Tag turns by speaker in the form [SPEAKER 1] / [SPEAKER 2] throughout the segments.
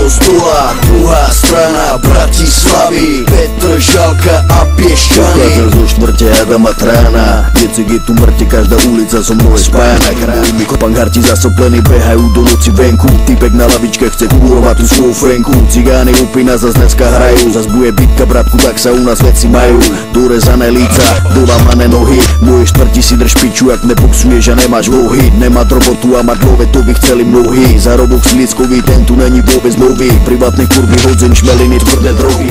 [SPEAKER 1] z dola, druhá strana Bratislavy, Petržalka a Piešťany.
[SPEAKER 2] Pochádzam zo štvrte Adama Trána, Decek je tu mŕte, každá ulica so mnou je spájana. Môjmi pangarti zasoplení behajú do noci venku, typek na lavičke chce kurovať tú svoju frenku. Cigány upína zas dneska hrajú, zas bude bitka bratku, tak sa u nás veci majú. Dorezané líca, dolamané nohy, moje štvrti si drž piču, ak neboxuješ a nemáš vohy. Nemá robotu a mať love, to by chceli mnohí. Zárobok slieckový, ten tu není vôbec nový. Privátne kurvy, hodzení, šmeliny, tvrdé drogy.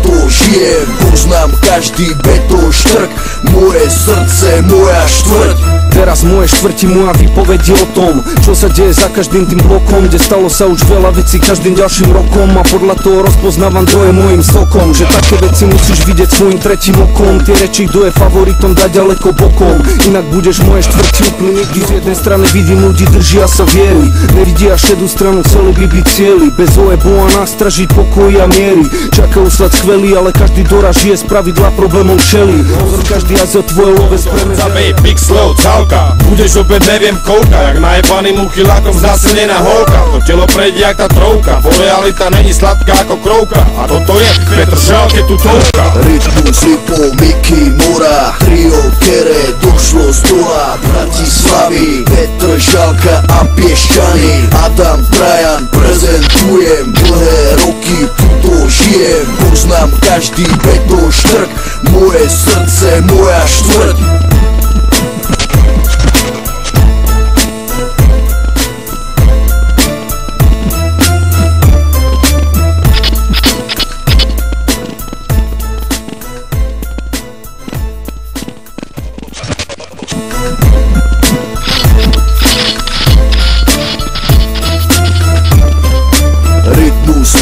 [SPEAKER 1] Tu žijem, poznám každý beton štrk, moje srdce, moja štvrť.
[SPEAKER 3] Teraz moje štvrti moja výpovedie o tom, čo sa deje za každým tým blokom, kde stalo sa už veľa vecí každým ďalším rokom. A podľa toho rozpoznávam, kto je môjim sokom, že také veci musíš vidieť svojim tretím okom. Tie reči, kto je favoritom, dať ďaleko bokom, inak budeš moje štvrti úplne nikdy. Z jednej strany vidím ľudí, držia sa viery, nevidia šedú stranu, chceli by byť cieli. Bez oebu a nástražiť pokoj a miery, čakajú svet skvelý, ale každý doraz žije z pravidla problémov šelí. Pozor, každý jazdil tvoje love spremene.
[SPEAKER 4] Zabej Big Slow, cálka, budeš opäť neviem koľka, jak najebaným uchylákom znásilnená holka. To telo prejde jak tá trovka, bo realita není sladká ako krovka. A toto je Petržalke tutovka.
[SPEAKER 1] Rytmus, Lipo, Miky, Mora, trio, které došlo z dola, Bratislavy, Petržalka a Piešťany. Adam Trajan, prezentujem, dlhé roky tuto žijem, poznám každý beton štrk, moje srdce, moja štvrť.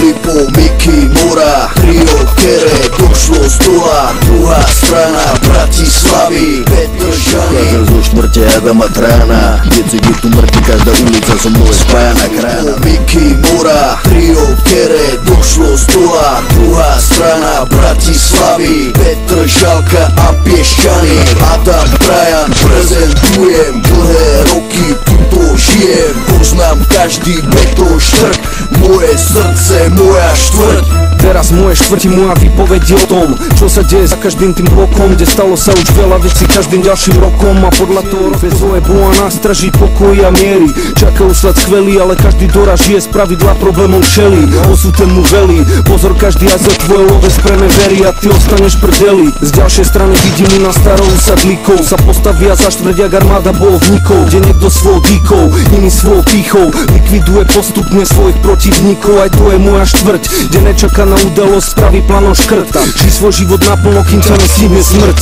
[SPEAKER 1] Lipo, Miky, Mora, trio, které došlo z dola, druhá strana Bratislavy, Petržalka.
[SPEAKER 2] Pochádzam zo štvrte Adama Trána, Decek je tu mŕte, každá ulica so mnou je spájana.
[SPEAKER 1] Lipo, Miky, Mora, trio, které došlo z dola, druhá strana Bratislavy, Petržalka a Piešťany. Adam Trajan, prezentujem, dlhé roky tuto žijem, poznám každý beton štrk, moje srdce, moja štvrť.
[SPEAKER 3] Teraz moje štvrti moja výpovedie o tom, čo sa deje za každým tým blokom, kde stalo sa už veľa vecí každým ďalším rokom. A podľa toho bez oebu a nástražiť pokoj a miery, čakajú svet skvelý, ale každý doraz žije z pravidla problémov šelí. Osud ten mu velí, pozor, každý jazdil tvoje love spreneverí a ty ostaneš prdeli. Z ďalšej strany vidím mu na starou sadlíkov, sa postavia za štvrť jak armáda bojovníkov, kde niekto svojou dýkou, iný svojou pýchou likviduje postupne svojich protivníkov. Aj to je moja štvrť, kde nečakaná udalosť spraví planom škrta. Žij svoj život naplno, kým ťa nesíhne smrť.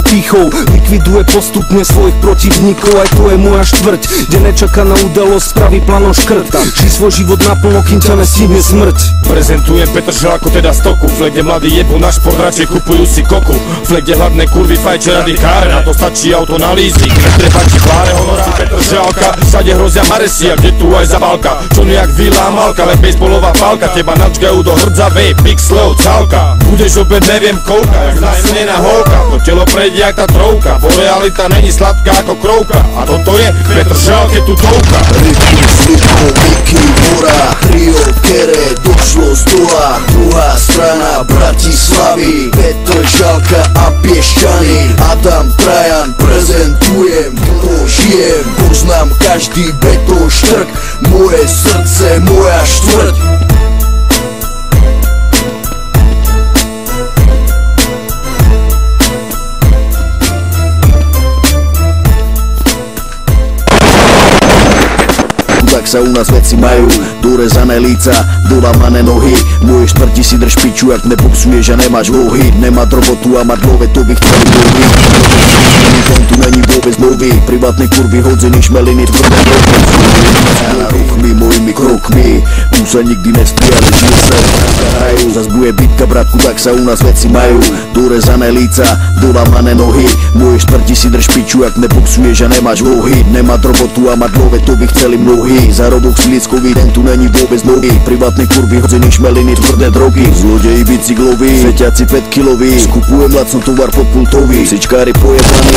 [SPEAKER 3] Pýchou likviduje postupne svojich protivníkov. Aj to je moja štvrť, kde nečakaná udalosť spraví planom škrta. Žij svoj život naplno, kým ťa nesíhne smrť.
[SPEAKER 4] Prezentujem Petržalku, teda stoku, flek, kde mladí jebu na šport, radšej kupujú si koku. Flek, kde hladné kurvy fajče rady káre, na to stačí auto na leasing. Netreba ti pláre, honorí Petržalka, všade hrozia maresia, kde tu aj zabálka. Čo nejak Vila Malka, ale bejsbolová pálka, teba načkajú do hrdzavej, Big Slow, cálka. Budeš opäť neviem koľka, jak násilnená holka. To telo prejde jak tá trovka, bo realita není sladká ako krovka. A toto je Petržalke tutovka.
[SPEAKER 1] Rytmus, Lipo, Miky, Mora, trio, které došlo z dola, druhá strana Bratislavy, Petržalka a Piešťany. Adam Trajan, prezentujem, to žijem, poznám každý beton štrk, moje srdce, moja štvrť.
[SPEAKER 2] Tak sa u nás veci majú, dorezané líca, dolamané nohy. Moje štvrti si drž piču, ak neboxuješ a nemáš vohy. Nemať robotu a mať love, to by chceli mnohí. Ten tu není vôbec nový, privátne kurvy, hodzení, šmeliny, tvrdé drogy. Na ruchmi, mojimi krokmi, tu sa nikdy nestrie, ale žije sa. Hrajú, zas bude bitka bratku, tak sa u nás veci majú, dorezané líca, dolamané nohy. Moje štvrti si drž piču, ak neboxuješ a nemáš vohy. Nemať robotu a mať love, to by chceli mnohí. Zárobok slieckový, ten tu není vôbec nový, privátne kurvy, hodzení, šmeliny, tvrdé drogy. Zlodeji bicykloví, feťaci 5 kiloví, skupujem lacno tovar pod pultový. Sičkári pojebaní,